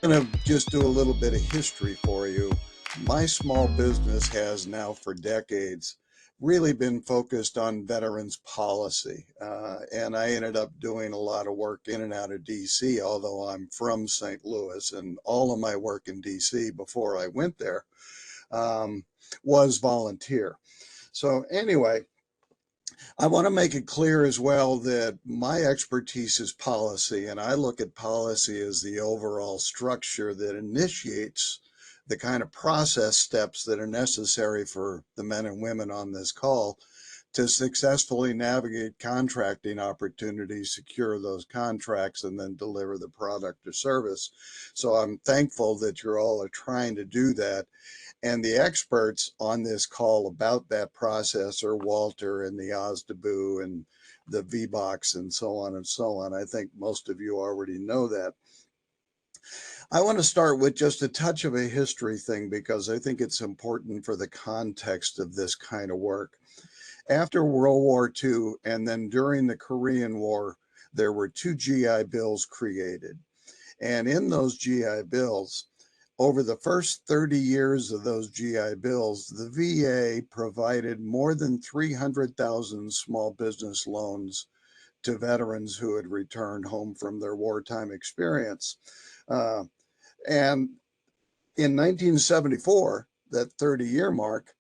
I'm going to just do a little bit of history for you. My small business has now for decades really been focused on veterans policy. And I ended up doing a lot of work in and out of DC, although I'm from St. Louis, and all of my work in DC before I went there um, was volunteer. So anyway, I want to make it clear as well that my expertise is policy, and I look at policy as the overall structure that initiates the kind of process steps that are necessary for the men and women on this call to successfully navigate contracting opportunities, secure those contracts, and then deliver the product or service. So I'm thankful that you all are trying to do that. And the experts on this call about that process are Walter and the OSDBU and the VBOX and so on and so on. I think most of you already know that. I want to start with just a touch of a history thing because I think it's important for the context of this kind of work. After World War II and then during the Korean War, there were two GI Bills created. And in those GI Bills, over the first 30 years of those GI Bills, the VA provided more than 300,000 small business loans to veterans who had returned home from their wartime experience. Uh, and in 1974, that 30-year mark,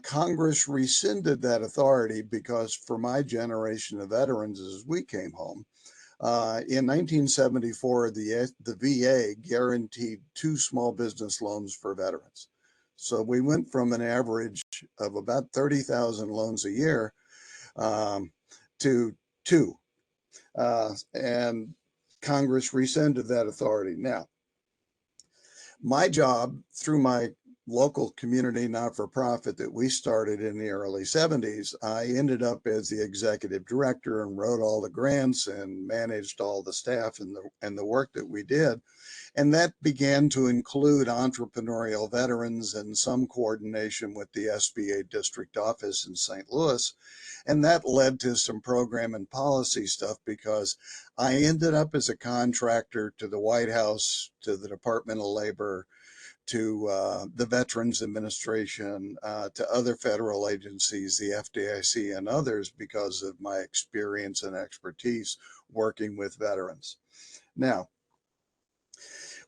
Congress rescinded that authority because for my generation of veterans, as we came home, in 1974, the VA guaranteed two small business loans for veterans. So we went from an average of about 30,000 loans a year um, to two. And Congress rescinded that authority. Now, my job through my local community not-for-profit that we started in the early 70s, I ended up as the executive director and wrote all the grants and managed all the staff and the work that we did. And that began to include entrepreneurial veterans and some coordination with the SBA district office in St. Louis. And that led to some program and policy stuff because I ended up as a contractor to the White House, to the Department of Labor, to the Veterans Administration, to other federal agencies, the FDIC and others because of my experience and expertise working with veterans. Now,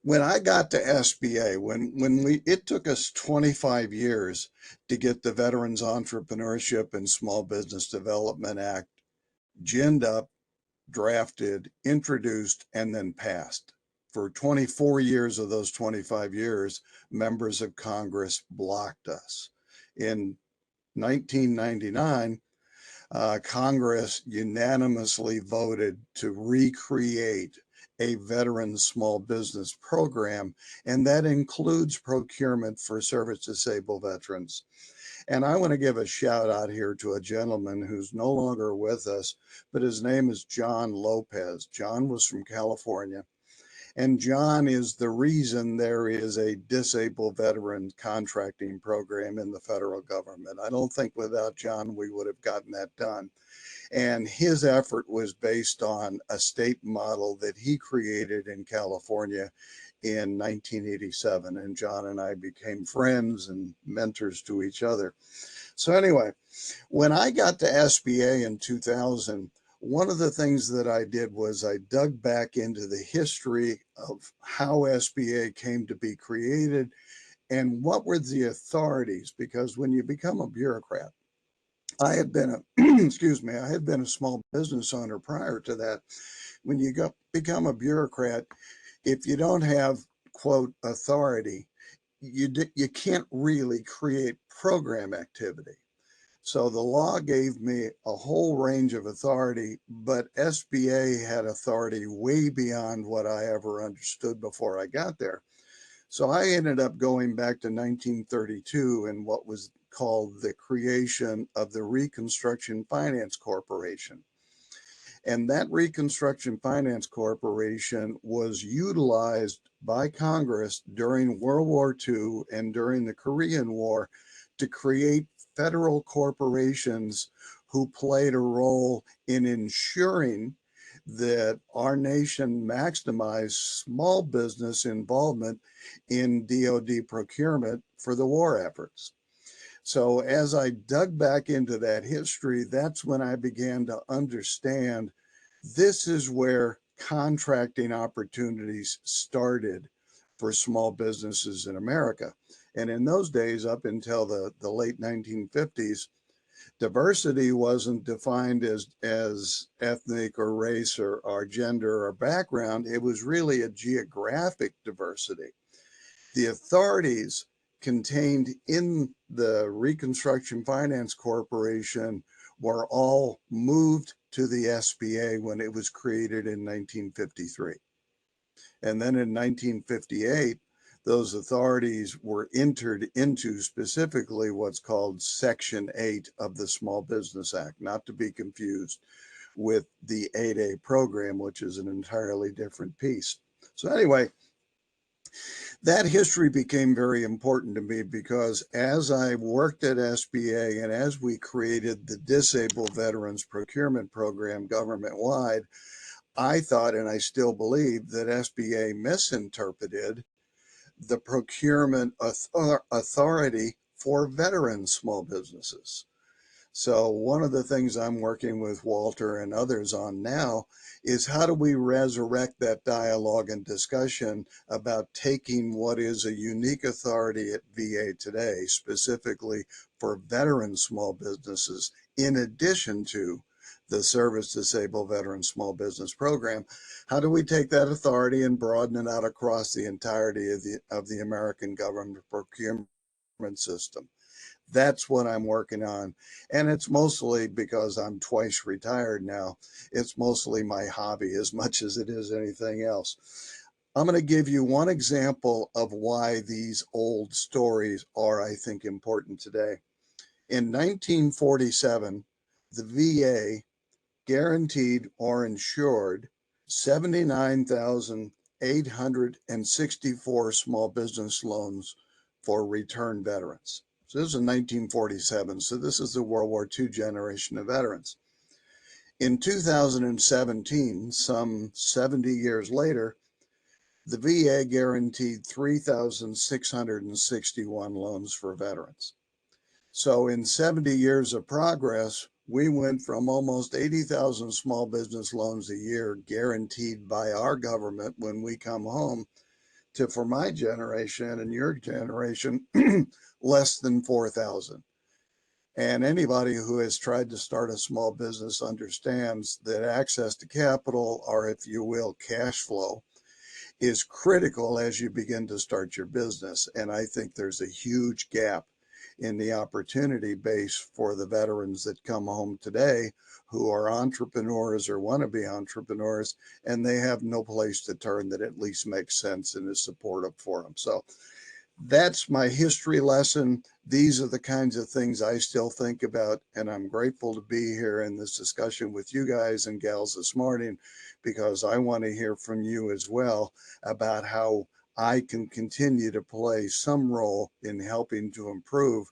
when I got to SBA, it took us 25 years to get the Veterans Entrepreneurship and Small Business Development Act ginned up, drafted, introduced, and then passed. For 24 years of those 25 years, members of Congress blocked us. In 1999, Congress unanimously voted to recreate a veteran small business program, and that includes procurement for service disabled veterans. And I want to give a shout out here to a gentleman who's no longer with us, but his name is John Lopez. John was from California. And John is the reason there is a disabled veteran contracting program in the federal government. I don't think without John we would have gotten that done. And his effort was based on a state model that he created in California in 1987. And John and I became friends and mentors to each other. So, anyway, when I got to SBA in 2000, one of the things that I did was I dug back into the history of how SBA came to be created and what were the authorities. Because when you become a bureaucrat, I had been a excuse me, I had been a small business owner prior to that. When you become a bureaucrat, if you don't have quote authority, you can't really create program activity. So the law gave me a whole range of authority, but SBA had authority way beyond what I ever understood before I got there. So I ended up going back to 1932 and what was called the creation of the Reconstruction Finance Corporation. And that Reconstruction Finance Corporation was utilized by Congress during World War II and during the Korean War to create federal corporations who played a role in ensuring that our nation maximized small business involvement in DoD procurement for the war efforts. So as I dug back into that history, that's when I began to understand this is where contracting opportunities started for small businesses in America. And in those days, up until the late 1950s, diversity wasn't defined as ethnic or race or gender or background. It was really a geographic diversity. The authorities contained in the Reconstruction Finance Corporation were all moved to the SBA when it was created in 1953. And then in 1958, those authorities were entered into specifically what's called Section 8 of the Small Business Act, not to be confused with the 8A program, which is an entirely different piece. So anyway, that history became very important to me because as I worked at SBA and as we created the Disabled Veterans Procurement Program government-wide, I thought, and I still believe, that SBA misinterpreted the procurement authority for veteran small businesses. So one of the things I'm working with Walter and others on now is how do we resurrect that dialogue and discussion about taking what is a unique authority at VA today, specifically for veteran small businesses, in addition to the Service Disabled Veteran Small Business Program. How do we take that authority and broaden it out across the entirety of the American government procurement system? That's what I'm working on. And it's mostly because I'm twice retired now. It's mostly my hobby as much as it is anything else. I'm going to give you one example of why these old stories are, I think, important today. In 1947, the VA guaranteed or insured 79,864 small business loans for returned veterans. So this is in 1947. So this is the World War II generation of veterans. In 2017, some 70 years later, the VA guaranteed 3,661 loans for veterans. So in 70 years of progress, we went from almost 80,000 small business loans a year guaranteed by our government when we come home to, for my generation and your generation, less than 4,000. And anybody who has tried to start a small business understands that access to capital, or if you will, cash flow, is critical as you begin to start your business. And I think there's a huge gap in the opportunity base for the veterans that come home today who are entrepreneurs or want to be entrepreneurs, and they have no place to turn that at least makes sense and is supportive for them. So that's my history lesson. These are the kinds of things I still think about, and I'm grateful to be here in this discussion with you guys and gals this morning because I want to hear from you as well about how I can continue to play some role in helping to improve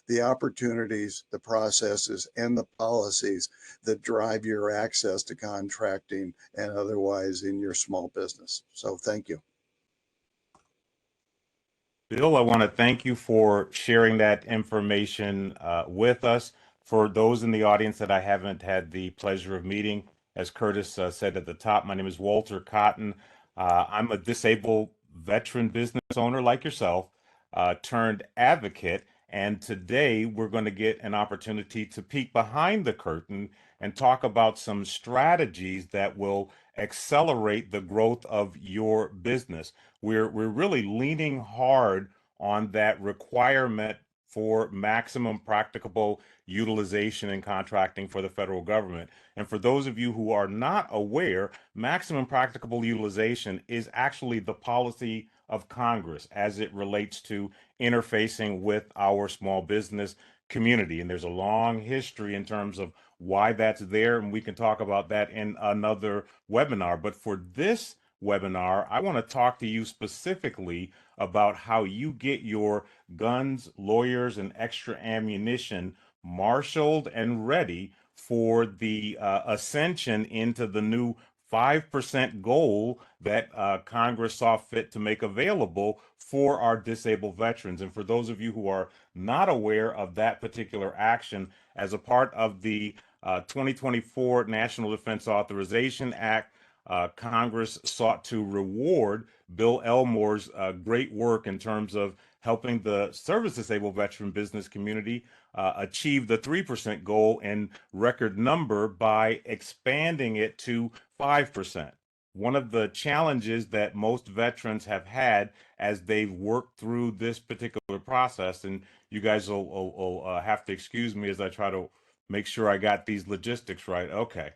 the opportunities, the processes, and the policies that drive your access to contracting and otherwise in your small business. So thank you. Bill, I want to thank you for sharing that information with us. For those in the audience that I haven't had the pleasure of meeting, as Curtis said at the top, my name is Walter Cotton. I'm a disabled veteran business owner like yourself, turned advocate. And today we're going to get an opportunity to peek behind the curtain and talk about some strategies that will accelerate the growth of your business. We're really leaning hard on that requirement for maximum practicable utilization and contracting for the federal government. And for those of you who are not aware, maximum practicable utilization is actually the policy of Congress as it relates to interfacing with our small business community. And there's a long history in terms of why that's there, and we can talk about that in another webinar. But for this webinar, I want to talk to you specifically about how you get your guns, lawyers, and extra ammunition marshaled and ready for the ascension into the new 5% goal that Congress saw fit to make available for our disabled veterans. And for those of you who are not aware of that particular action, as a part of the 2024 National Defense Authorization Act, Congress sought to reward Bill Elmore's great work in terms of helping the service disabled veteran business community achieve the 3% goal in record number by expanding it to 5%. One of the challenges that most veterans have had as they've worked through this particular process, and you guys will have to excuse me as I try to make sure I got these logistics right. Okay.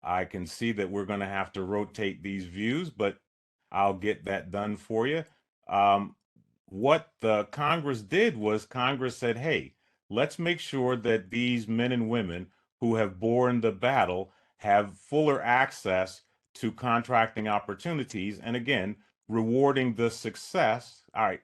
I can see that we're going to have to rotate these views, but I'll get that done for you. Um, what the Congress did was Congress said, hey, let's make sure that these men and women who have borne the battle have fuller access to contracting opportunities. And again, rewarding the success, all right,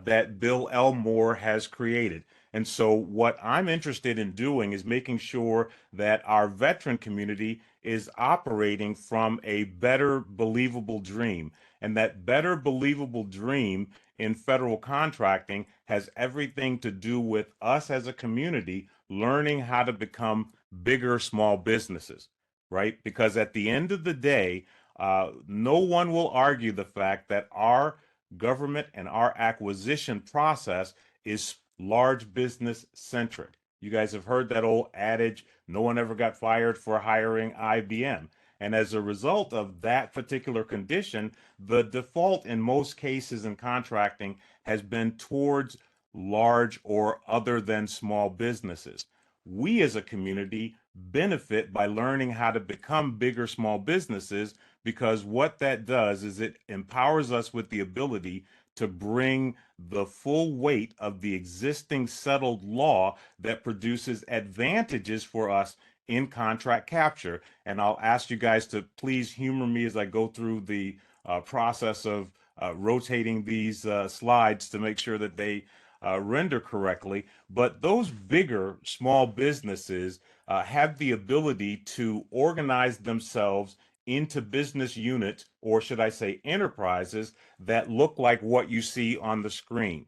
that Bill Elmore has created. And so, what I'm interested in doing is making sure that our veteran community is operating from a better believable dream. And that better believable dream in federal contracting has everything to do with us as a community learning how to become bigger small businesses, right? Because at the end of the day, no one will argue the fact that our government and our acquisition process is large business centric. You guys have heard that old adage, no one ever got fired for hiring IBM. And as a result of that particular condition, the default in most cases in contracting has been towards large or other than small businesses. We as a community benefit by learning how to become bigger small businesses because what that does is it empowers us with the ability to bring the full weight of the existing settled law that produces advantages for us in contract capture. And I'll ask you guys to please humor me as I go through the process of rotating these slides to make sure that they render correctly. But those bigger small businesses have the ability to organize themselves into business units, or should I say enterprises, that look like what you see on the screen.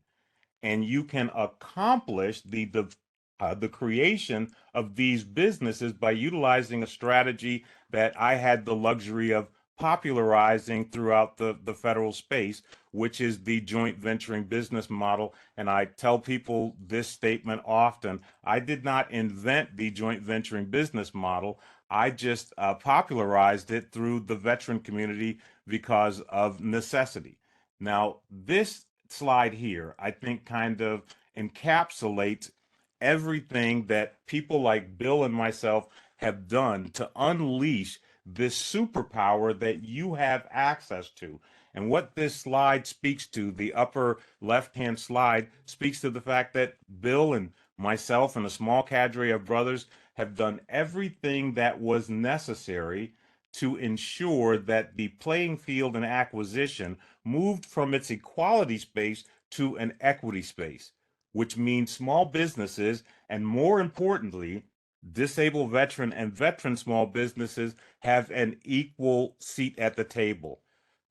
And you can accomplish the creation of these businesses by utilizing a strategy that I had the luxury of popularizing throughout the federal space, which is the joint venturing business model. And I tell people this statement often. I did not invent the joint venturing business model. I just popularized it through the veteran community because of necessity. Now, this slide here, I think, kind of encapsulates everything that people like Bill and myself have done to unleash this superpower that you have access to. And what this slide speaks to, the upper left-hand slide, speaks to the fact that Bill and myself and a small cadre of brothers have done everything that was necessary to ensure that the playing field and acquisition moved from its equality space to an equity space, which means small businesses and, more importantly, disabled veteran and veteran small businesses have an equal seat at the table.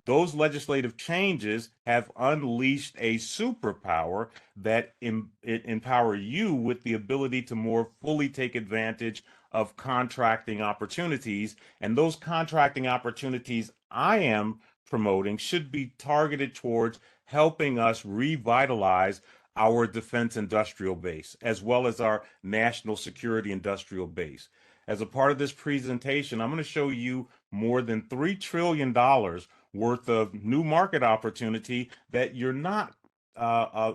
Those legislative changes have unleashed a superpower that empower you with the ability to more fully take advantage of contracting opportunities. And those contracting opportunities I am promoting should be targeted towards helping us revitalize our defense industrial base, as well as our national security industrial base. As a part of this presentation, I'm going to show you more than $3 trillion worth of new market opportunity that you're not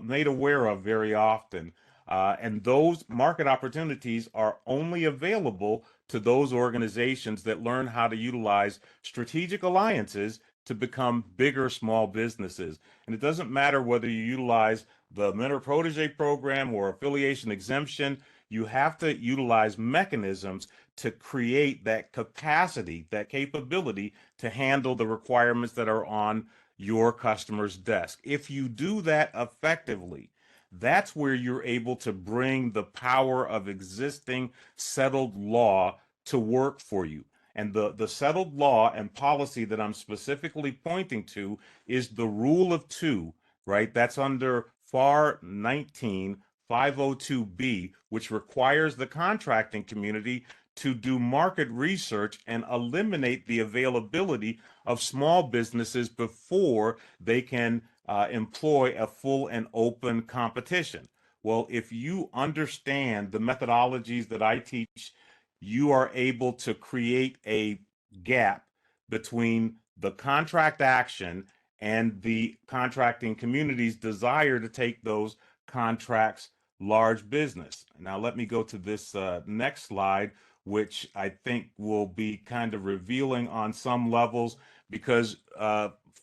made aware of very often. And those market opportunities are only available to those organizations that learn how to utilize strategic alliances to become bigger small businesses. And it doesn't matter whether you utilize the mentor protege program or affiliation exemption, you have to utilize mechanisms to create that capacity, that capability to handle the requirements that are on your customer's desk. If you do that effectively, that's where you're able to bring the power of existing settled law to work for you. And the settled law and policy that I'm specifically pointing to is the rule of two, right? That's under FAR 19502B, which requires the contracting community to do market research and eliminate the availability of small businesses before they can employ a full and open competition. Well, if you understand the methodologies that I teach, you are able to create a gap between the contract action and the contracting community's desire to take those contracts large business. Now, let me go to this next slide, which I think will be kind of revealing on some levels because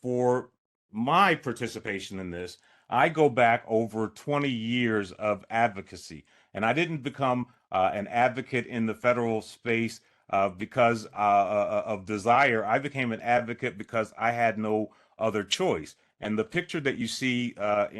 for my participation in this, I go back over 20 years of advocacy, and I didn't become an advocate in the federal space because of desire. I became an advocate because I had no other choice. And the picture that you see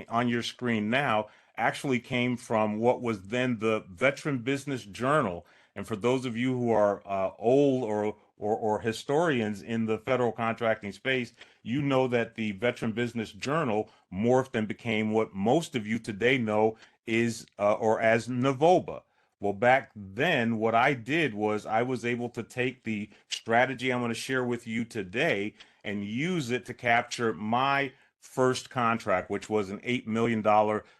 on your screen now actually came from what was then the Veteran Business Journal. And for those of you who are old or historians in the federal contracting space, you know that the Veteran Business Journal morphed and became what most of you today know is or as NAVOBA. Well, back then, what I did was I was able to take the strategy I'm going to share with you today and use it to capture my first contract, which was an $8 million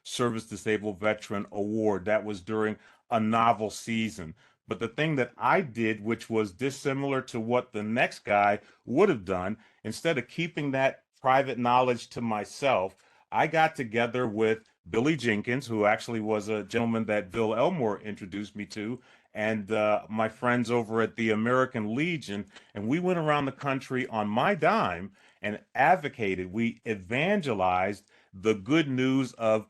service disabled veteran award. That was during a novel season. But the thing that I did, which was dissimilar to what the next guy would have done, instead of keeping that private knowledge to myself, I got together with Billy Jenkins, who actually was a gentleman that Bill Elmore introduced me to, and my friends over at the American Legion. And we went around the country on my dime and advocated, we evangelized the good news of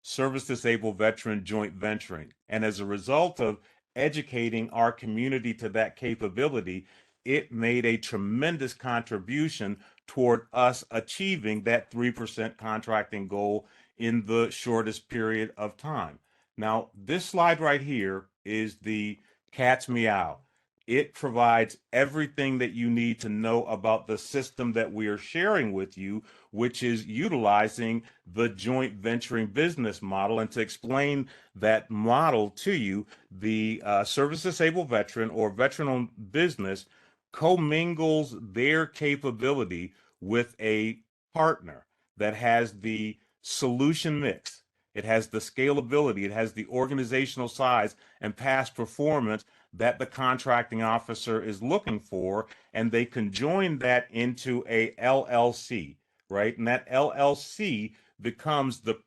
service disabled veteran joint venturing. And as a result of educating our community to that capability, it made a tremendous contribution toward us achieving that 3% contracting goal in the shortest period of time. Now, this slide right here is the cat's meow. It provides everything that you need to know about the system that we are sharing with you, which is utilizing the joint venturing business model. And to explain that model to you, the service disabled veteran or veteran owned business commingles their capability with a partner that has the solution mix. It has the scalability, it has the organizational size and past performance that the contracting officer is looking for, and they can join that into a LLC, right? And that LLC becomes the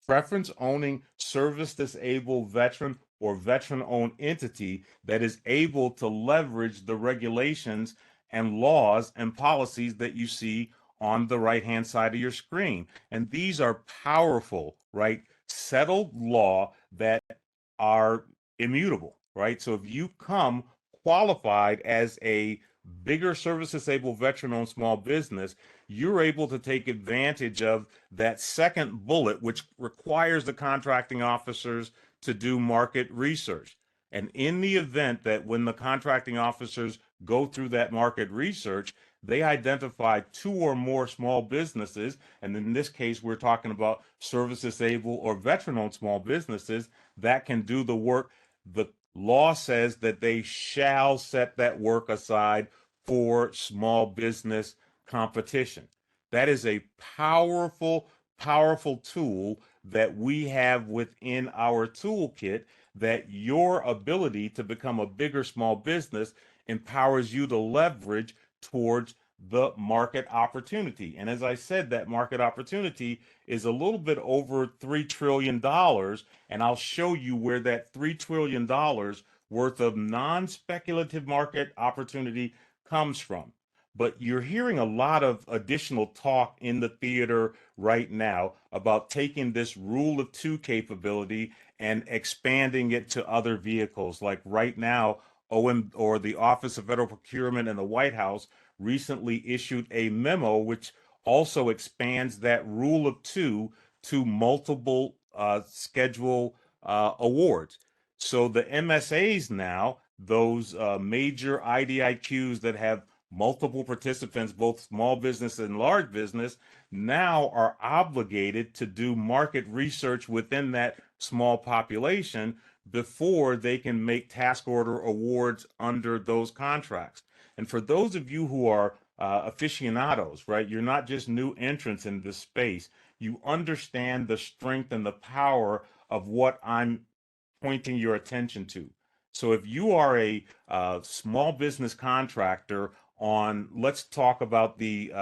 preference owning service disabled veteran or veteran owned entity that is able to leverage the regulations and laws and policies that you see on the right hand side of your screen. And these are powerful, right? Settled law that are immutable, right? So if you come qualified as a bigger service disabled veteran owned small business, you're able to take advantage of that second bullet, which requires the contracting officers to do market research. And in the event that when the contracting officers go through that market research, they identify two or more small businesses, and in this case, we're talking about service disabled or veteran owned small businesses that can do the work. The law says that they shall set that work aside for small business competition. That is a powerful, powerful tool that we have within our toolkit, that your ability to become a bigger small business empowers you to leverage towards the market opportunity. And as I said, that market opportunity is a little bit over $3 trillion. And I'll show you where that $3 trillion worth of non-speculative market opportunity comes from. But you're hearing a lot of additional talk in the theater right now about taking this rule of two capability and expanding it to other vehicles. Like right now, OM or the Office of Federal Procurement and the White House recently issued a memo which also expands that rule of two to multiple schedule awards. So the MSAs now, those major IDIQs that have multiple participants, both small business and large business, now are obligated to do market research within that small population before they can make task order awards under those contracts. And for those of you who are aficionados, right, you're not just new entrants in this space, you understand the strength and the power of what I'm pointing your attention to. So if you are a small business contractor on, let's talk about the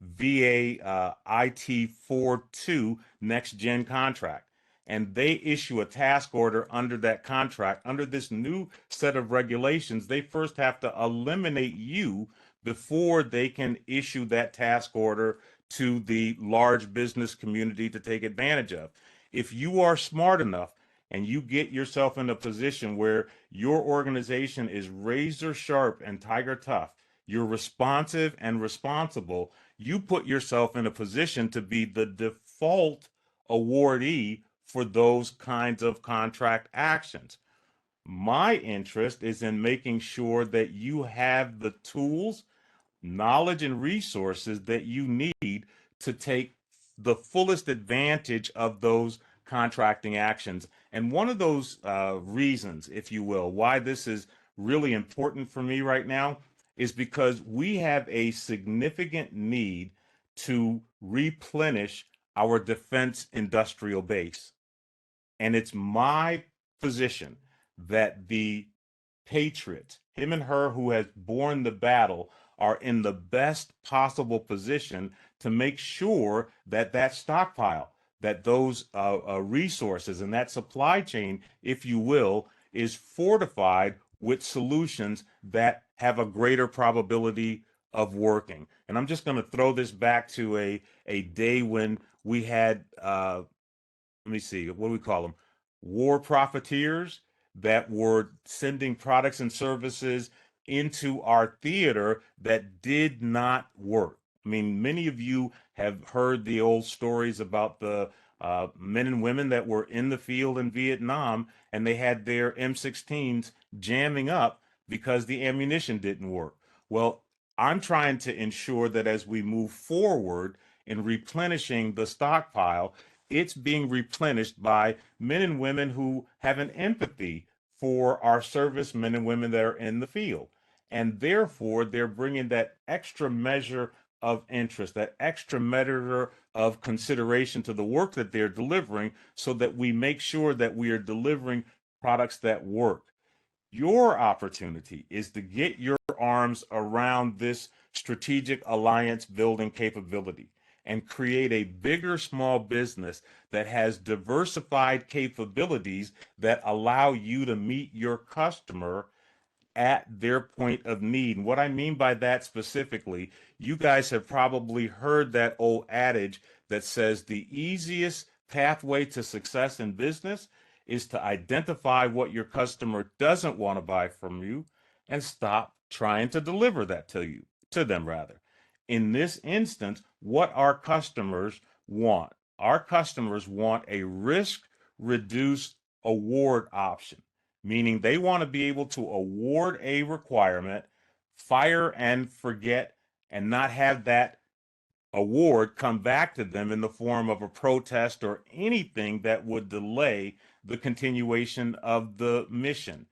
VA IT 42 next gen contract, and they issue a task order under that contract, under this new set of regulations, they first have to eliminate you before they can issue that task order to the large business community to take advantage of. If you are smart enough and you get yourself in a position where your organization is razor sharp and tiger tough, you're responsive and responsible, you put yourself in a position to be the default awardee for those kinds of contract actions. My interest is in making sure that you have the tools, knowledge, and resources that you need to take the fullest advantage of those contracting actions. And one of those reasons, if you will, why this is really important for me right now is because we have a significant need to replenish our defense industrial base. And it's my position that the patriot, him and her who has borne the battle, are in the best possible position to make sure that that stockpile, that those resources and that supply chain, if you will, is fortified with solutions that have a greater probability of working. And I'm just going to throw this back to a day when we had let me see, what do we call them? War profiteers that were sending products and services into our theater that did not work. I mean, many of you have heard the old stories about the men and women that were in the field in Vietnam and they had their M16s jamming up because the ammunition didn't work. Well, I'm trying to ensure that as we move forward in replenishing the stockpile, it's being replenished by men and women who have an empathy for our servicemen and women that are in the field. And therefore, they're bringing that extra measure of interest, that extra measure of consideration to the work that they're delivering so that we make sure that we are delivering products that work. Your opportunity is to get your arms around this strategic alliance building capability and create a bigger small business that has diversified capabilities that allow you to meet your customer at their point of need. And what I mean by that specifically, you guys have probably heard that old adage that says the easiest pathway to success in business is to identify what your customer doesn't want to buy from you and stop trying to deliver that to them rather. In this instance, what our customers want, our customers want a risk reduced award option, meaning they want to be able to award a requirement, fire and forget, and not have that award come back to them in the form of a protest or anything that would delay the continuation of the mission.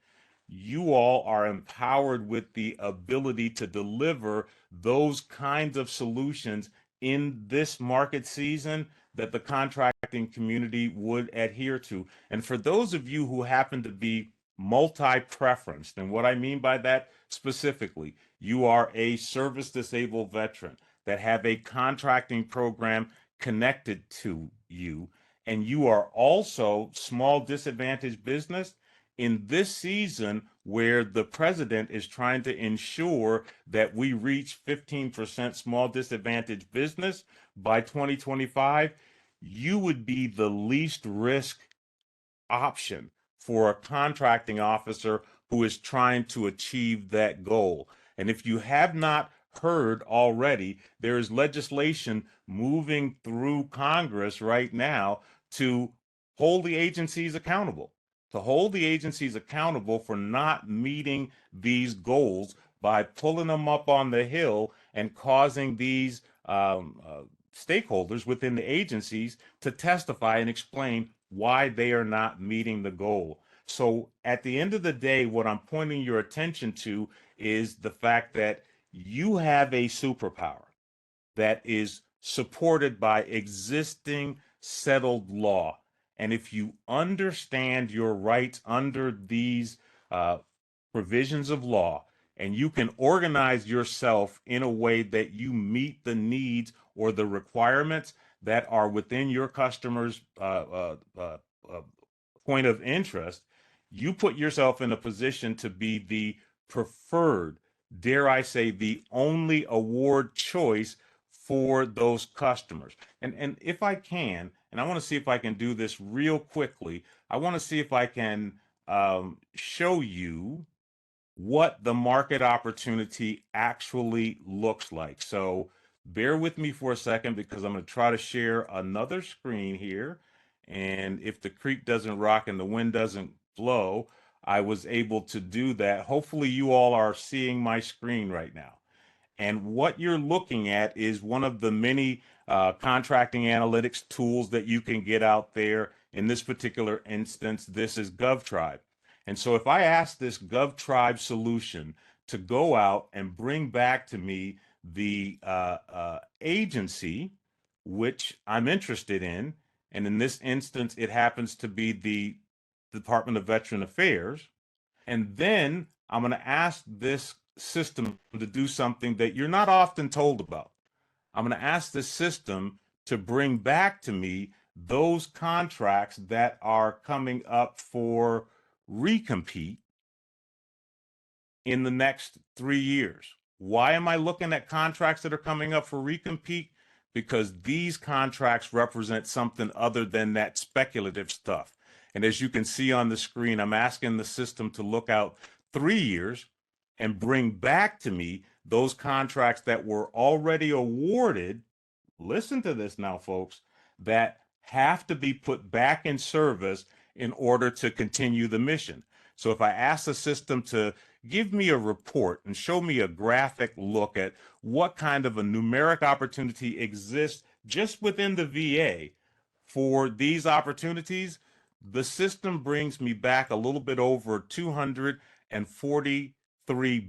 You all are empowered with the ability to deliver those kinds of solutions in this market season that the contracting community would adhere to. And for those of you who happen to be multi-preferenced, and what I mean by that specifically, you are a service disabled veteran that have a contracting program connected to you, and you are also small disadvantaged business in this season where the president is trying to ensure that we reach 15% small disadvantaged business by 2025, you would be the least risk option for a contracting officer who is trying to achieve that goal. And if you have not heard already, there is legislation moving through Congress right now to hold the agencies accountable. to hold the agencies accountable for not meeting these goals by pulling them up on the hill and causing these stakeholders within the agencies to testify and explain why they are not meeting the goal. So at the end of the day, what I'm pointing your attention to is the fact that you have a superpower that is supported by existing settled law. And if you understand your rights under these uh, provisions of law, and you can organize yourself in a way that you meet the needs or the requirements that are within your customer's point of interest, you put yourself in a position to be the preferred, dare I say, the only award choice for those customers. And if I can, and I want to see if I can do this real quickly, I want to see if I can show you what the market opportunity actually looks like. So bear with me for a second because I'm going to try to share another screen here. And if the creek doesn't rock and the wind doesn't blow, I was able to do that. Hopefully you all are seeing my screen right now. And what you're looking at is one of the many contracting analytics tools that you can get out there. In this particular instance, this is GovTribe. And so if I ask this GovTribe solution to go out and bring back to me the agency which I'm interested in, and in this instance, it happens to be the Department of Veteran Affairs, and then I'm going to ask this system to do something that you're not often told about. I'm going to ask this system to bring back to me those contracts that are coming up for recompete in the next 3 years. Why am I looking at contracts that are coming up for recompete? Because these contracts represent something other than that speculative stuff. And as you can see on the screen, I'm asking the system to look out 3 years and bring back to me those contracts that were already awarded. Listen to this now, folks, that have to be put back in service in order to continue the mission. So if I ask the system to give me a report and show me a graphic look at what kind of a numeric opportunity exists just within the VA for these opportunities, the system brings me back a little bit over $243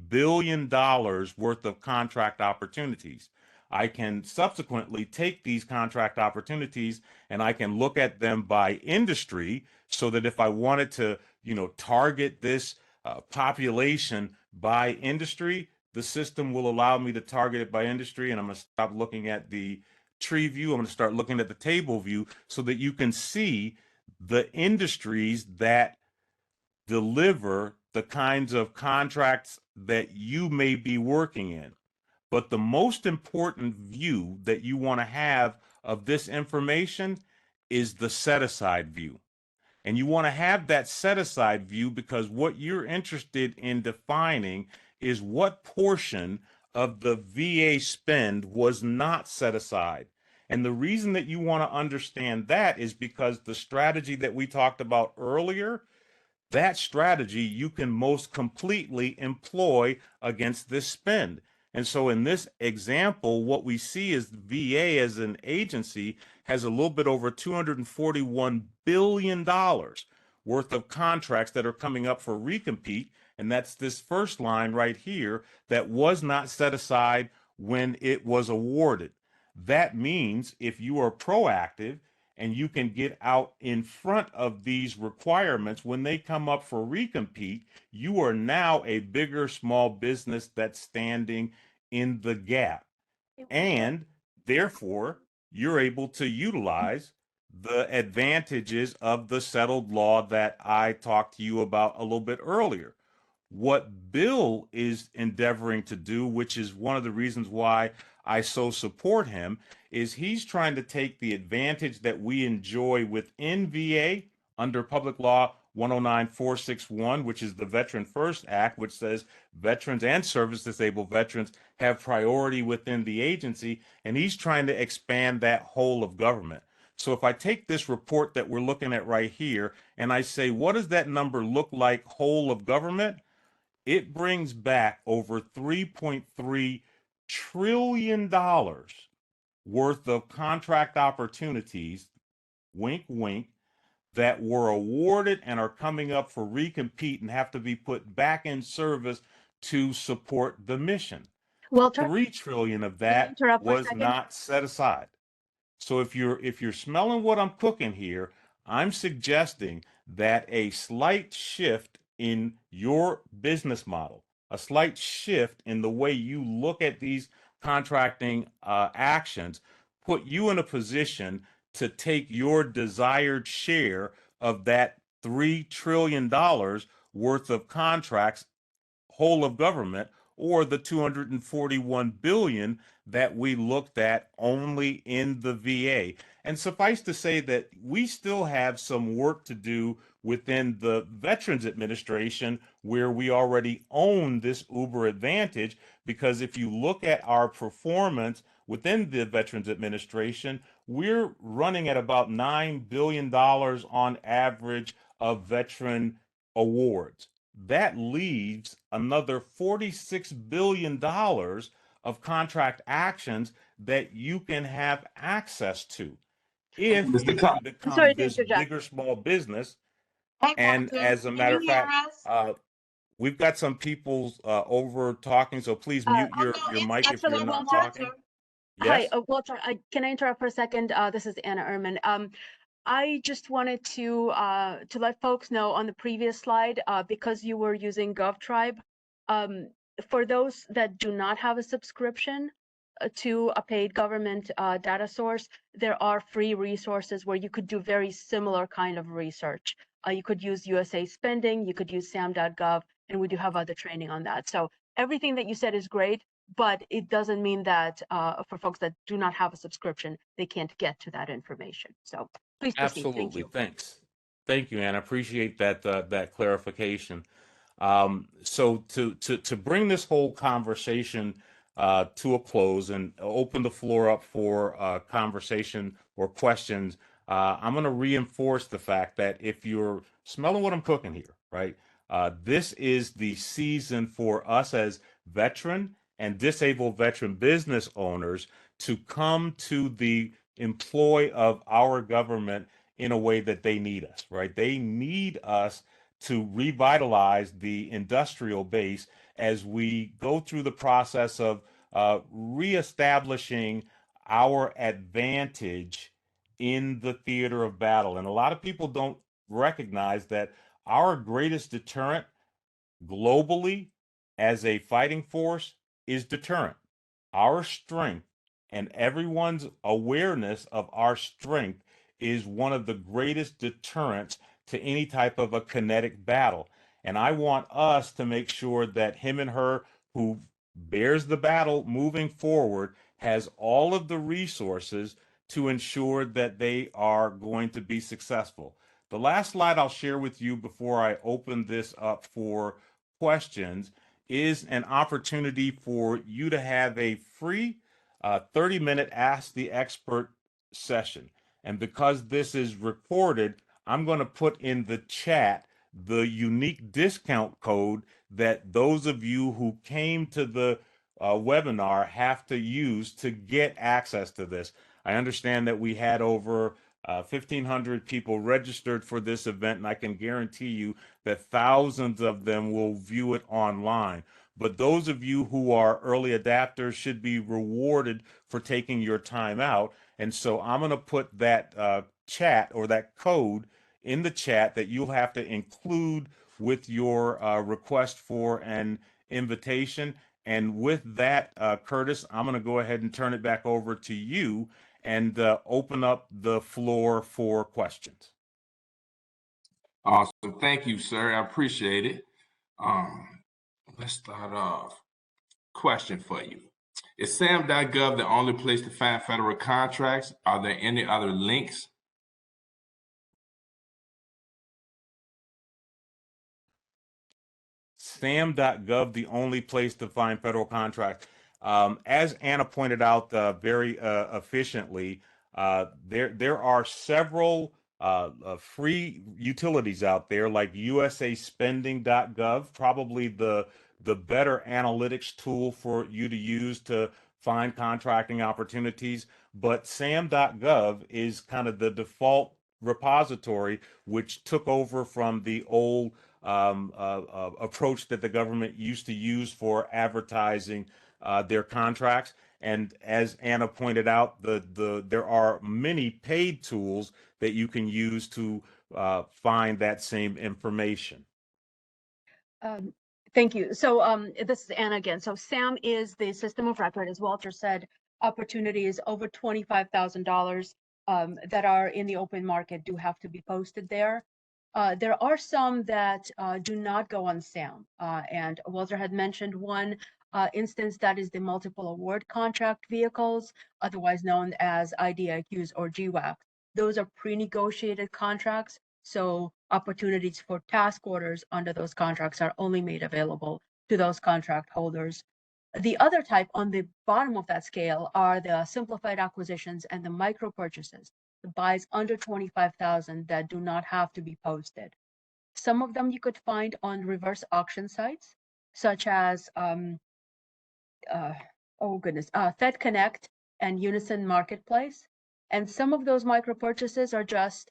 billion worth of contract opportunities. I can subsequently take these contract opportunities and I can look at them by industry so that if I wanted to, target this population by industry, the system will allow me to target it by industry. And I'm going to stop looking at the tree view. I'm going to start looking at the table view so that you can see the industries that deliver the kinds of contracts that you may be working in. But the most important view that you want to have of this information is the set aside view. And you want to have that set aside view because what you're interested in defining is what portion of the VA spend was not set aside. And the reason that you want to understand that is because the strategy that we talked about earlier, that strategy you can most completely employ against this spend. And so in this example, what we see is the VA as an agency has a little bit over $241 billion worth of contracts that are coming up for recompete. And that's this first line right here that was not set aside when it was awarded. That means if you are proactive and you can get out in front of these requirements when they come up for recompete, you are now a bigger small business that's standing in the gap. And therefore, you're able to utilize the advantages of the settled law that I talked to you about a little bit earlier. What Bill is endeavoring to do, which is one of the reasons why I so support him, is he's trying to take the advantage that we enjoy within VA under Public Law 109461, which is the Veteran First Act, which says veterans and service disabled veterans have priority within the agency, and he's trying to expand that whole of government. So if I take this report that we're looking at right here and I say, what does that number look like whole of government? It brings back over $3.3 trillion worth of contract opportunities, wink, wink, that were awarded and are coming up for recompete and have to be put back in service to support the mission. Walter, 3 trillion of can I that interrupt for a was second? not set aside. So if you're smelling what I'm cooking here, I'm suggesting that a slight shift in your business model, a slight shift in the way you look at these contracting actions, put you in a position to take your desired share of that $3 trillion worth of contracts whole of government, or the 241 billion that we looked at only in the VA. And suffice to say that we still have some work to do within the Veterans Administration, where we already own this Uber advantage, because if you look at our performance within the Veterans Administration, we're running at about $9 billion on average of veteran awards. That leaves another $46 billion of contract actions that you can have access to if Mr. you Cox, can I'm become sorry to this interject. bigger small business. hey, And Walter, as a can matter you of hear fact, us? we've got some people over talking, so please Uh, mute Oh, no, your it's mic if you're actually, not Walter. talking. Hi, Yes? Walter. Can I interrupt for a second? This is Anna Ehrman. I just wanted to let folks know on the previous slide, because you were using GovTribe, for those that do not have a subscription to a paid government data source, there are free resources where you could do very similar kind of research. You could use USA Spending, you could use sam.gov, and we do have other training on that. So everything that you said is great, but it doesn't mean that for folks that do not have a subscription, they can't get to that information. So please proceed. Thank Absolutely. you. Thanks. Thank you, Anna. Appreciate that clarification. So to bring this whole conversation to a close and open the floor up for conversation or questions, I'm going to reinforce the fact that if you're smelling what I'm cooking here, right? This is the season for us as veteran and disabled veteran business owners to come to the employ of our government in a way that they need us, right? They need us to revitalize the industrial base as we go through the process of reestablishing our advantage in the theater of battle. And a lot of people don't recognize that our greatest deterrent globally as a fighting force is deterrent. Our strength and everyone's awareness of our strength is one of the greatest deterrents to any type of a kinetic battle. And I want us to make sure that him and her who bears the battle moving forward has all of the resources to ensure that they are going to be successful. The last slide I'll share with you before I open this up for questions is an opportunity for you to have a free 30-minute Ask the Expert session. And because this is recorded, I'm going to put in the chat the unique discount code that those of you who came to the webinar have to use to get access to this. I understand that we had over 1,500 people registered for this event, and I can guarantee you that thousands of them will view it online. But those of you who are early adapters should be rewarded for taking your time out. And so I'm going to put that chat or that code in the chat that you'll have to include with your request for an invitation. And with that, Curtis, I'm going to go ahead and turn it back over to you and open up the floor for questions. Awesome. Thank you, sir. I appreciate it. Let's start off. Question for you. Is sam.gov the only place to find federal contracts? Are there any other links? sam.gov the only place to find federal contracts? As Anna pointed out very efficiently, there are several free utilities out there like usaspending.gov, probably the better analytics tool for you to use to find contracting opportunities. But sam.gov is kind of the default repository, which took over from the old approach that the government used to use for advertising their contracts. And as Anna pointed out, there are many paid tools that you can use to find that same information. Thank you. So this is Anna again. So SAM is the system of record, as Walter said. Opportunities over $25,000 that are in the open market do have to be posted there. There are some that do not go on SAM, and Walter had mentioned one instance, that is the multiple award contract vehicles, otherwise known as IDIQs or GWACs. Those are pre-negotiated contracts, so opportunities for task orders under those contracts are only made available to those contract holders. The other type on the bottom of that scale are the simplified acquisitions and the micro purchases, the buys under 25,000 that do not have to be posted. Some of them you could find on reverse auction sites, such as Fed Connect and Unison Marketplace. And some of those micro purchases are just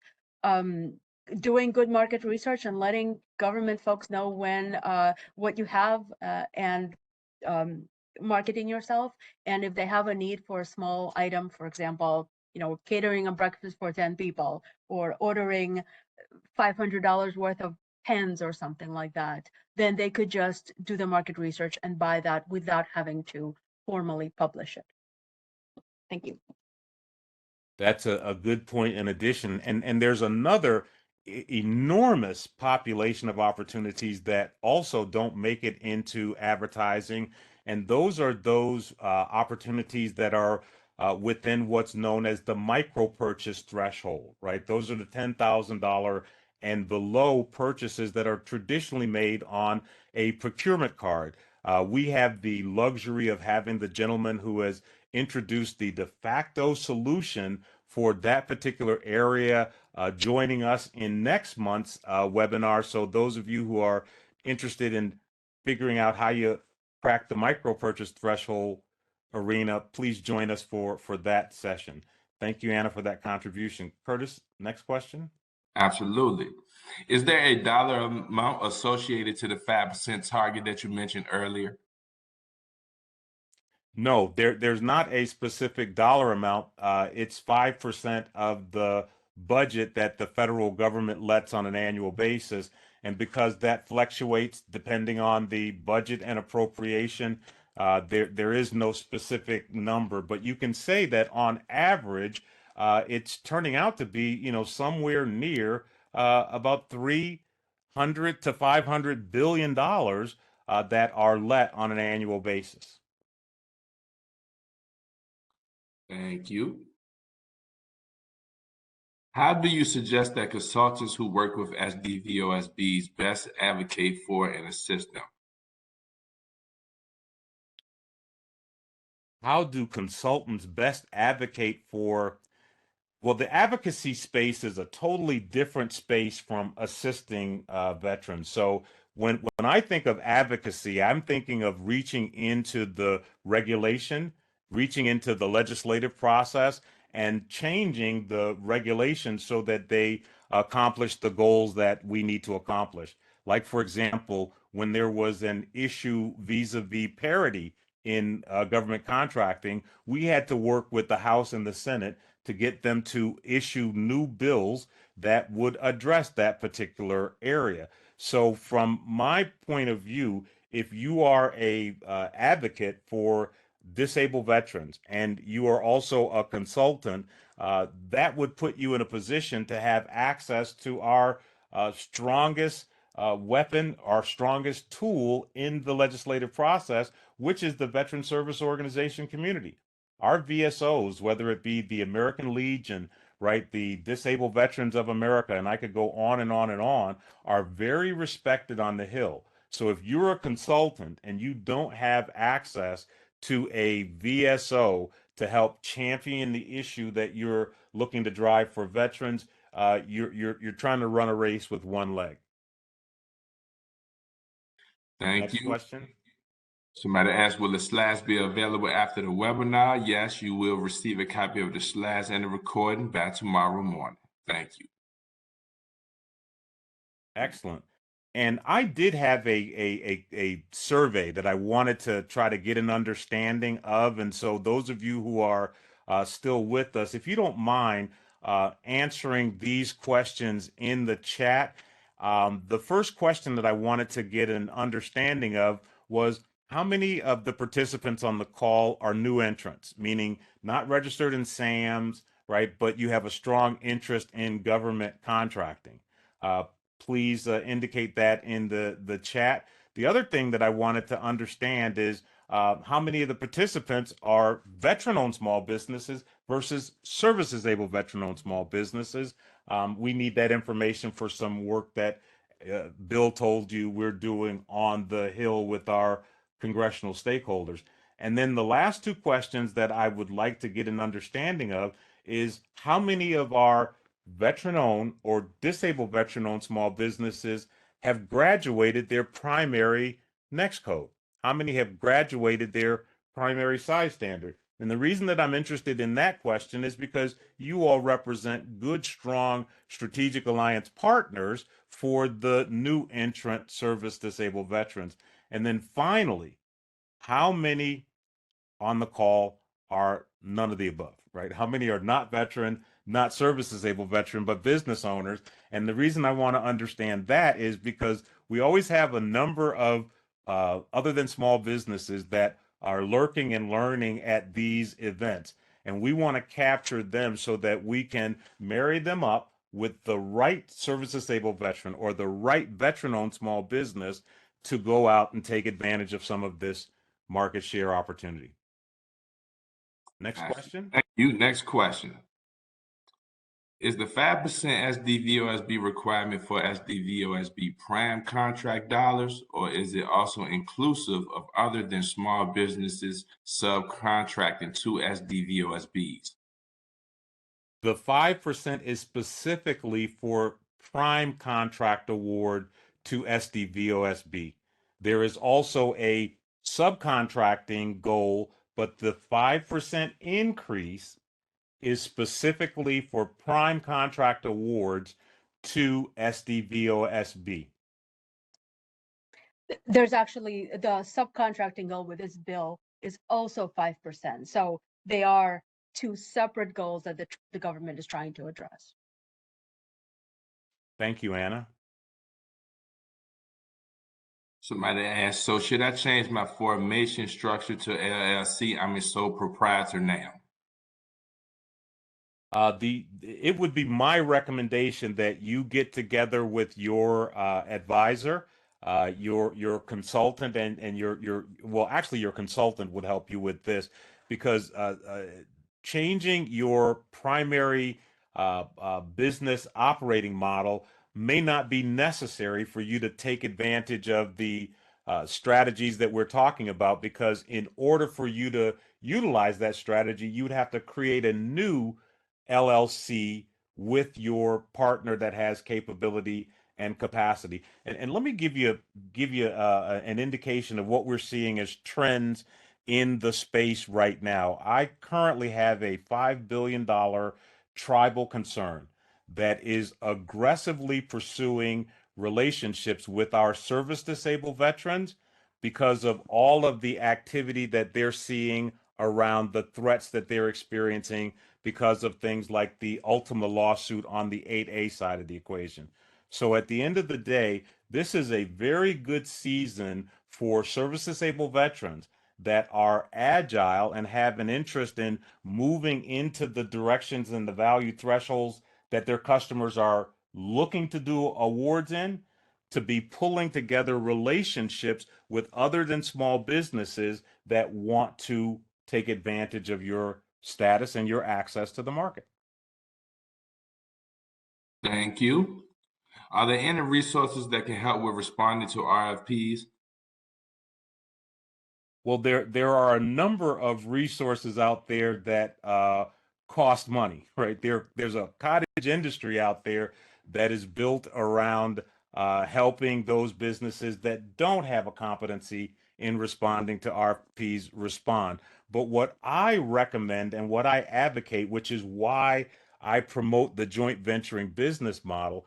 doing good market research and letting government folks know when what you have and marketing yourself. And if they have a need for a small item, for example, catering a breakfast for 10 people or ordering $500 worth of pens or something like that, then they could just do the market research and buy that without having to formally publish it. Thank you. That's a good point in addition. And there's another enormous population of opportunities that also don't make it into advertising. And those are those opportunities that are within what's known as the micro purchase threshold, right? Those are the $10,000 and below purchases that are traditionally made on a procurement card. We have the luxury of having the gentleman who has introduced the de facto solution for that particular area joining us in next month's webinar. So those of you who are interested in figuring out how you crack the micro purchase threshold arena, please join us for that session. Thank you, Anna, for that contribution. Curtis, next question. Absolutely. Is there a dollar amount associated to the 5% target that you mentioned earlier? No, there's not a specific dollar amount. It's 5% of the budget that the federal government lets on an annual basis. And because that fluctuates depending on the budget and appropriation, there is no specific number. But you can say that on average, it's turning out to be, somewhere near about $300 to $500 billion that are let on an annual basis. Thank you. How do you suggest that consultants who work with VOSBs best advocate for and assist them? How do consultants best advocate for? Well, the advocacy space is a totally different space from assisting veterans. So when I think of advocacy, I'm thinking of reaching into the regulation, reaching into the legislative process, and changing the regulations so that they accomplish the goals that we need to accomplish. Like, for example, when there was an issue vis-a-vis parity in government contracting, we had to work with the House and the Senate to get them to issue new bills that would address that particular area. So from my point of view, if you are a advocate for disabled veterans and you are also a consultant, that would put you in a position to have access to our strongest weapon, our strongest tool in the legislative process, which is the Veteran Service Organization community. Our VSOs, whether it be the American Legion, right, the Disabled Veterans of America, and I could go on and on and on, are very respected on the Hill. So if you're a consultant and you don't have access to a VSO to help champion the issue that you're looking to drive for veterans. You're trying to run a race with one leg. Thank Next you. question. Somebody asked, will the slides be available after the webinar? Yes, you will receive a copy of the slides and the recording by tomorrow morning. Thank you. Excellent. And I did have a survey that I wanted to try to get an understanding of. And so those of you who are still with us, if you don't mind answering these questions in the chat. The first question that I wanted to get an understanding of was, how many of the participants on the call are new entrants, meaning not registered in SAMs, right? But you have a strong interest in government contracting. Please indicate that in the chat. The other thing that I wanted to understand is how many of the participants are veteran-owned small businesses versus service-disabled veteran-owned small businesses. We need that information for some work that Bill told you we're doing on the Hill with our congressional stakeholders. And then the last two questions that I would like to get an understanding of is, how many of our veteran-owned or disabled veteran-owned small businesses have graduated their primary NEXT code? How many have graduated their primary size standard? And the reason that I'm interested in that question is because you all represent good, strong strategic alliance partners for the new entrant service disabled veterans. And then finally, how many on the call are none of the above, right? How many are not veteran, not service disabled veteran, but business owners? And the reason I want to understand that is because we always have a number of other than small businesses that are lurking and learning at these events. And we want to capture them so that we can marry them up with the right service disabled veteran or the right veteran owned small business to go out and take advantage of some of this market share opportunity. Next question. Thank you. Next question. Is the 5% SDVOSB requirement for SDVOSB prime contract dollars, or is it also inclusive of other than small businesses subcontracting to SDVOSBs? The 5% is specifically for prime contract award to SDVOSB. There is also a subcontracting goal, but the 5% increase is specifically for prime contract awards to SDVOSB. There's actually the subcontracting goal with this bill is also 5%. So they are two separate goals that the government is trying to address. Thank you, Anna. Somebody asked, so should I change my formation structure to LLC? I'm a sole proprietor now. It would be my recommendation that you get together with your advisor, your consultant, and your consultant would help you with this, because changing your primary business operating model may not be necessary for you to take advantage of the strategies that we're talking about, because in order for you to utilize that strategy, you would have to create a new LLC with your partner that has capability and capacity. And let me give you an indication of what we're seeing as trends in the space right now. I currently have a $5 billion tribal concern that is aggressively pursuing relationships with our service disabled veterans because of all of the activity that they're seeing around the threats that they're experiencing because of things like the Ultima lawsuit on the 8A side of the equation. So at the end of the day, this is a very good season for service disabled veterans that are agile and have an interest in moving into the directions and the value thresholds that their customers are looking to do awards in, to be pulling together relationships with other than small businesses that want to take advantage of your status and your access to the market. Thank you. Are there any resources that can help with responding to RFPs? Well, there are a number of resources out there that cost money, right? There's a cottage industry out there that is built around helping those businesses that don't have a competency in responding to RFPs respond. But what I recommend and what I advocate, which is why I promote the joint venturing business model,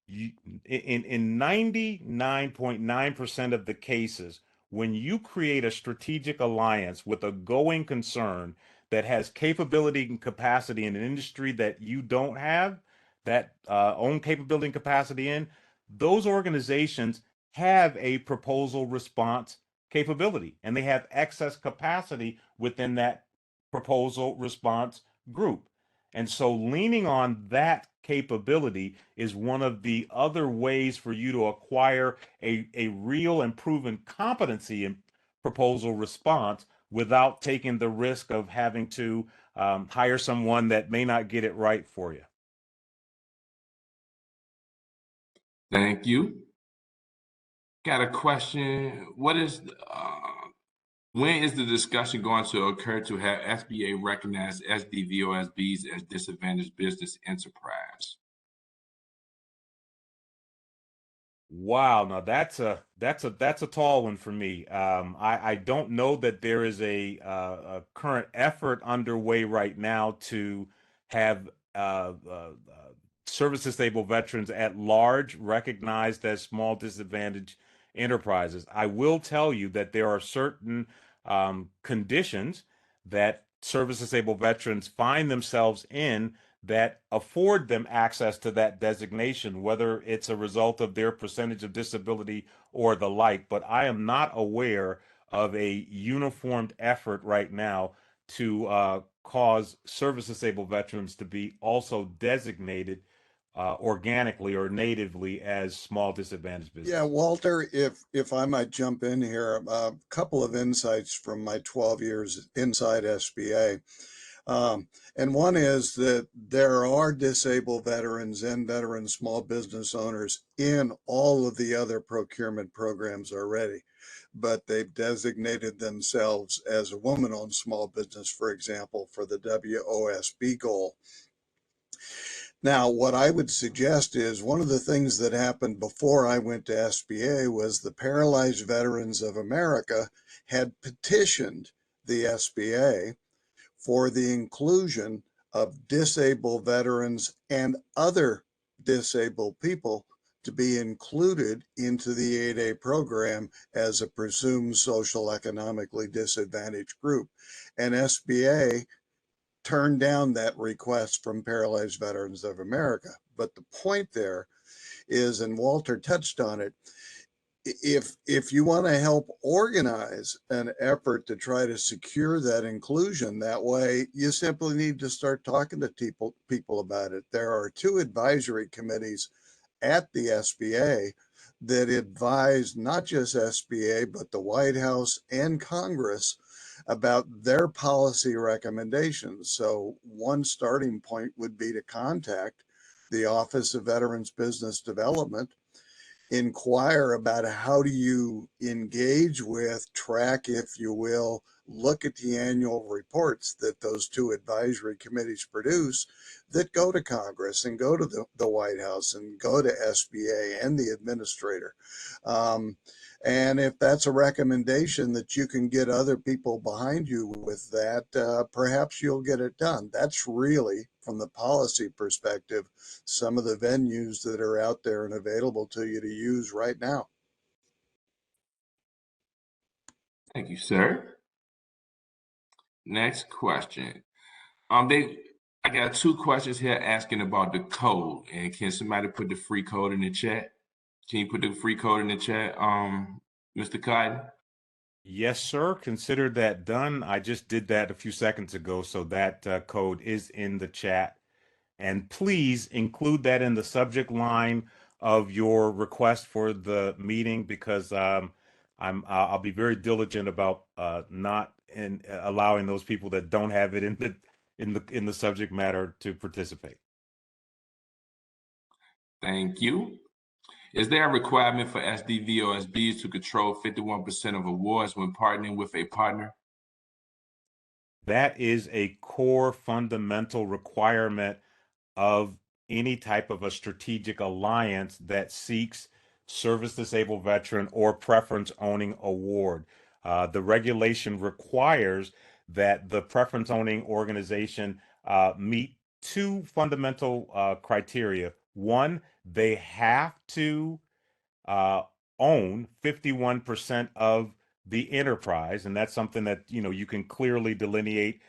you, in 99.9% of the cases, when you create a strategic alliance with a going concern that has capability and capacity in an industry that you don't have, that own capability and capacity in, those organizations have a proposal response capability and they have excess capacity within that proposal response group. And so leaning on that capability is one of the other ways for you to acquire a real and proven competency in proposal response without taking the risk of having to hire someone that may not get it right for you. Thank you. Got a question. When is the discussion going to occur to have SBA recognize SDVOSBs as disadvantaged business enterprise? Wow, now that's a tall one for me. I don't know that there is a current effort underway right now to have service disabled veterans at large recognized as small disadvantaged enterprises. I will tell you that there are certain conditions that service disabled veterans find themselves in that afford them access to that designation, whether it's a result of their percentage of disability or the like. But I am not aware of a uniformed effort right now to cause service disabled veterans to be also designated organically or natively as small disadvantaged Yeah, businesses. Walter, if I might jump in here, a couple of insights from my 12 years inside SBA. And one is that there are disabled veterans and veteran small business owners in all of the other procurement programs already, but they've designated themselves as a woman-owned small business, for example, for the WOSB goal. Now, what I would suggest is one of the things that happened before I went to SBA was the Paralyzed Veterans of America had petitioned the SBA for the inclusion of disabled veterans and other disabled people to be included into the 8A program as a presumed social economically disadvantaged group. And SBA turned down that request from Paralyzed Veterans of America. But the point there is, and Walter touched on it, if you want to help organize an effort to try to secure that inclusion that way, you simply need to start talking to people about it. There are two advisory committees at the SBA that advise not just SBA, but the White House and Congress about their policy recommendations. So one starting point would be to contact the Office of Veterans Business Development, inquire about how do you engage with, track, if you will, look at the annual reports that those two advisory committees produce that go to Congress and go to the White House and go to SBA and the administrator. And if that's a recommendation that you can get other people behind you with that, perhaps you'll get it done. That's really, from the policy perspective, some of the venues that are out there and available to you to use right now. Thank you, sir. Next question. I got two questions here asking about the code. And can somebody put the free code in the chat? Can you put the free code in the chat, Mr. Cotton? Yes, sir. Consider that done. I just did that a few seconds ago, so that code is in the chat. And please include that in the subject line of your request for the meeting because I'll be very diligent about not allowing those people that don't have it in the subject matter to participate. Thank you. Is there a requirement for SDVOSBs to control 51% of awards when partnering with a partner? That is a core fundamental requirement of any type of a strategic alliance that seeks service disabled veteran or preference owning award. The regulation requires that the preference owning organization meet two fundamental criteria. One, they have to uh, own 51% of the enterprise, and that's something that you can clearly delineate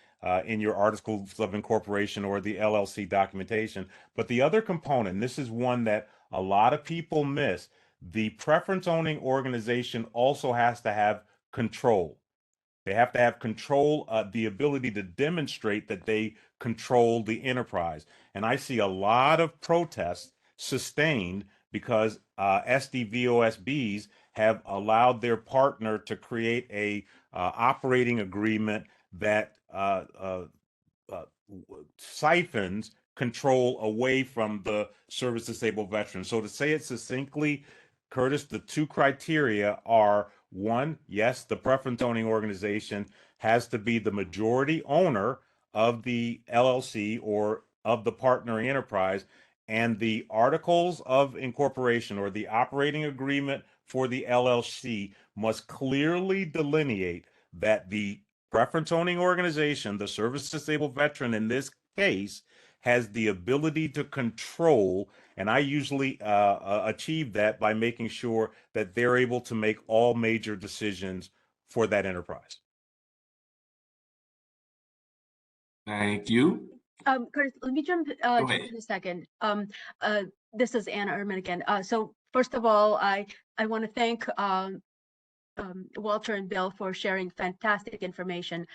in your articles of incorporation or the LLC documentation. But the other component, and this is one that a lot of people miss, the preference owning organization also has to have control. They have to have control, the ability to demonstrate that they control the enterprise. And I see a lot of protests sustained because SDVOSBs have allowed their partner to create a operating agreement that siphons control away from the service disabled veteran. So to say it succinctly, Curtis, the two criteria are: one, yes, the preference owning organization has to be the majority owner of the LLC or of the partnering enterprise, and the articles of incorporation or the operating agreement for the LLC must clearly delineate that the preference owning organization, the service disabled veteran in this case, has the ability to control. And I usually achieve that by making sure that they're able to make all major decisions for that enterprise. Thank you. Curtis, let me jump in a second. This is Anna Ehrman again. So first of all, I want to thank Walter and Bill for sharing fantastic information.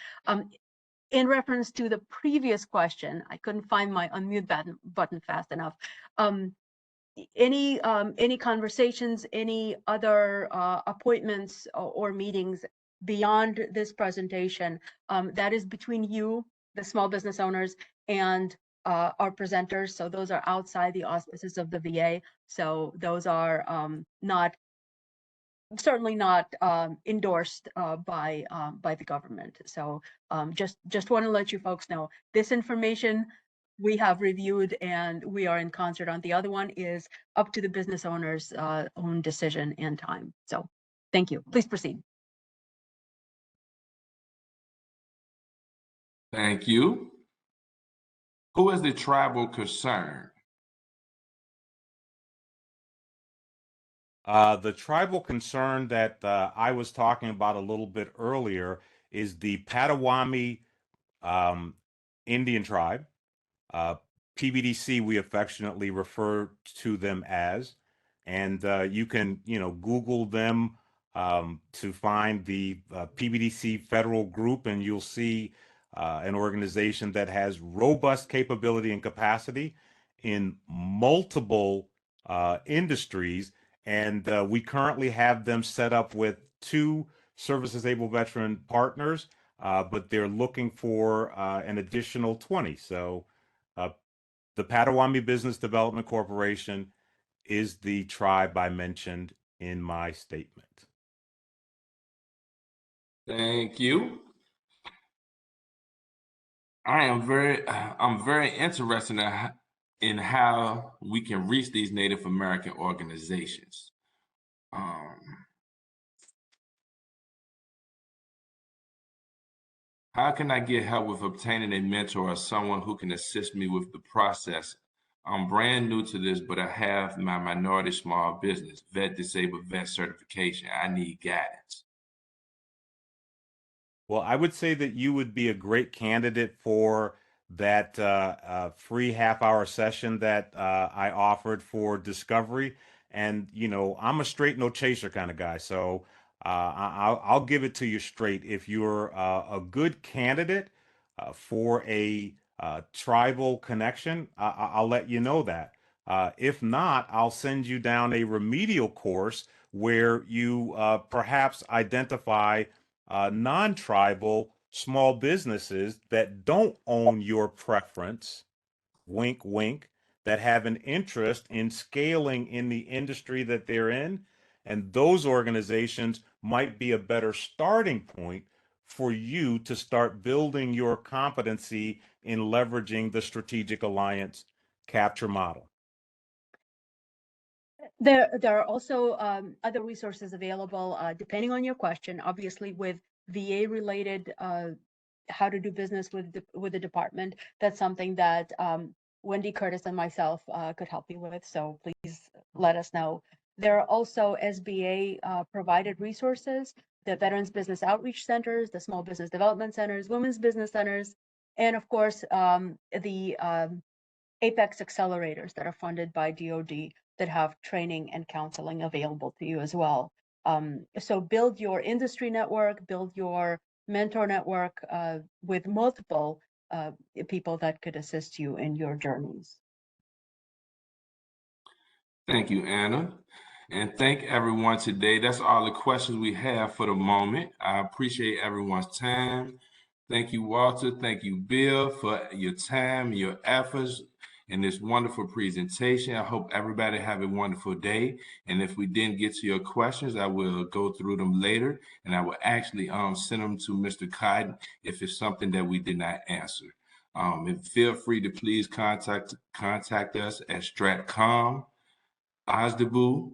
In reference to the previous question, I couldn't find my unmute button fast enough. Any conversations, any other appointments or meetings beyond this presentation, that is between you, the small business owners, and our presenters. So those are outside the auspices of the VA. So those are certainly not endorsed by the government. So just want to let you folks know this information we have reviewed and we are in concert on. The other one is up to the business owner's own decision and time. So thank you. Please proceed. Thank you. Who is the tribal concern? The tribal concern that I was talking about a little bit earlier is the Potawatomi Indian tribe. PBDC, we affectionately refer to them as, and you can, Google them to find the PBDC federal group, and you'll see an organization that has robust capability and capacity in multiple industries. And we currently have them set up with 2 service disabled veteran partners, but they're looking for an additional 20. So the Potawatomi Business Development Corporation is the tribe I mentioned in my statement. Thank you. I'm very interested in how we can reach these Native American organizations. How can I get help with obtaining a mentor or someone who can assist me with the process? I'm brand new to this, but I have my minority small business, disabled vet certification. I need guidance. Well, I would say that you would be a great candidate for that free half-hour session that I offered for discovery. And, I'm a straight no chaser kind of guy. So I'll give it to you straight. If you're a good candidate for a tribal connection, I'll let you know that. If not, I'll send you down a remedial course where you perhaps identify non-tribal small businesses that don't own your preference, wink, wink, that have an interest in scaling in the industry that they're in. And those organizations might be a better starting point for you to start building your competency in leveraging the strategic alliance capture model. There are also other resources available depending on your question. Obviously, with VA related, how to do business with the department. That's something that Wendy Curtis and myself could help you with. So please let us know. There are also SBA provided resources, the Veterans Business Outreach Centers, the Small Business Development Centers, Women's Business Centers, and of course the Apex accelerators that are funded by DoD that have training and counseling available to you as well. So build your industry network, build your mentor network with multiple people that could assist you in your journeys. Thank you, Anna. And thank everyone today. That's all the questions we have for the moment. I appreciate everyone's time. Thank you, Walter. Thank you, Bill, for your time, your efforts in this wonderful presentation. I hope everybody have a wonderful day. And if we didn't get to your questions, I will go through them later, and I will actually send them to Mr. Cotton if it's something that we did not answer. And feel free to please contact us at stratcom, OSDBU.gov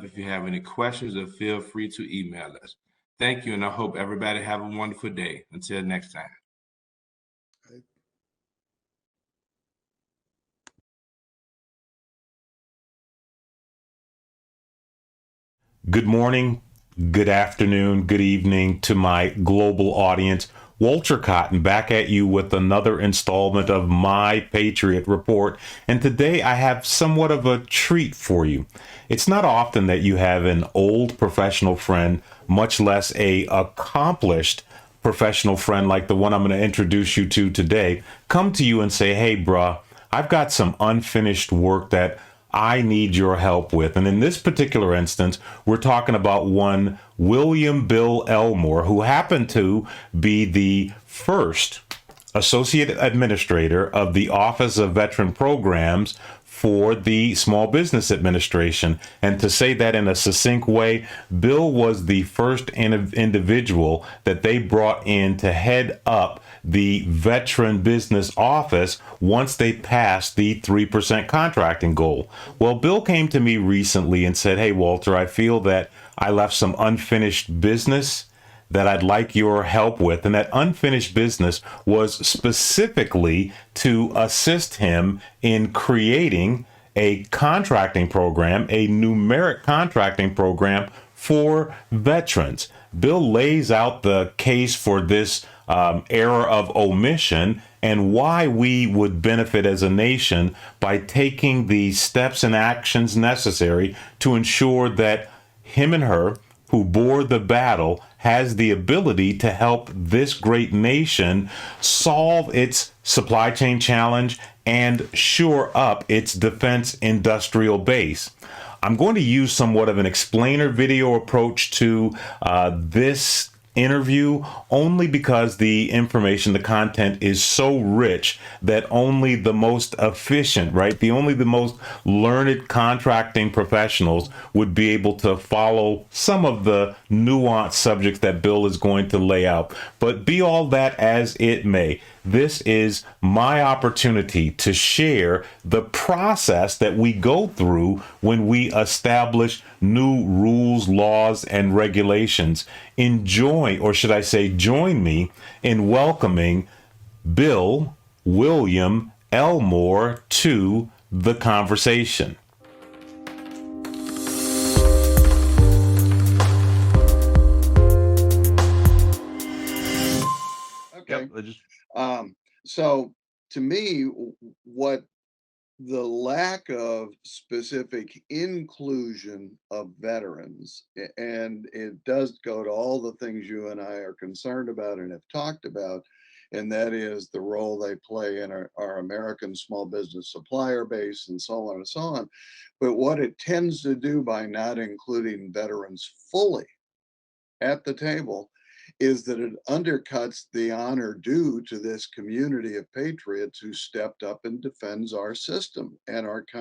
if you have any questions, or feel free to email us. Thank you, and I hope everybody have a wonderful day. Until next time. Good morning, good afternoon, good evening to my global audience. Walter Cotton back at you with another installment of My Patriot Report. And today I have somewhat of a treat for you. It's not often that you have an old professional friend, much less a accomplished professional friend like the one I'm going to introduce you to today, come to you and say, hey, bruh, I've got some unfinished work that I need your help with. And in this particular instance, we're talking about one William Bill Elmore, who happened to be the first Associate Administrator of the Office of Veteran Programs for the Small Business Administration. And to say that in a succinct way, Bill was the first individual that they brought in to head up the Veteran Business Office once they passed the 3% contracting goal. Well, Bill came to me recently and said, hey, Walter, I feel that I left some unfinished business that I'd like your help with. And that unfinished business was specifically to assist him in creating a contracting program, a numeric contracting program for veterans. Bill lays out the case for this error of omission and why we would benefit as a nation by taking the steps and actions necessary to ensure that him and her who bore the battle has the ability to help this great nation solve its supply chain challenge and shore up its defense industrial base. I'm going to use somewhat of an explainer video approach to this interview only because the information, the content is so rich that only the most efficient, right? Only the most learned contracting professionals would be able to follow some of the nuanced subjects that Bill is going to lay out. But be all that as it may, this is my opportunity to share the process that we go through when we establish new rules, laws, and regulations. Enjoy, or should I say, join me in welcoming Bill William Elmore to the conversation. Okay. So to me, what the lack of specific inclusion of veterans, and it does go to all the things you and I are concerned about and have talked about, and that is the role they play in our American small business supplier base and so on and so on. But what it tends to do by not including veterans fully at the table is that it undercuts the honor due to this community of patriots who stepped up and defends our system and our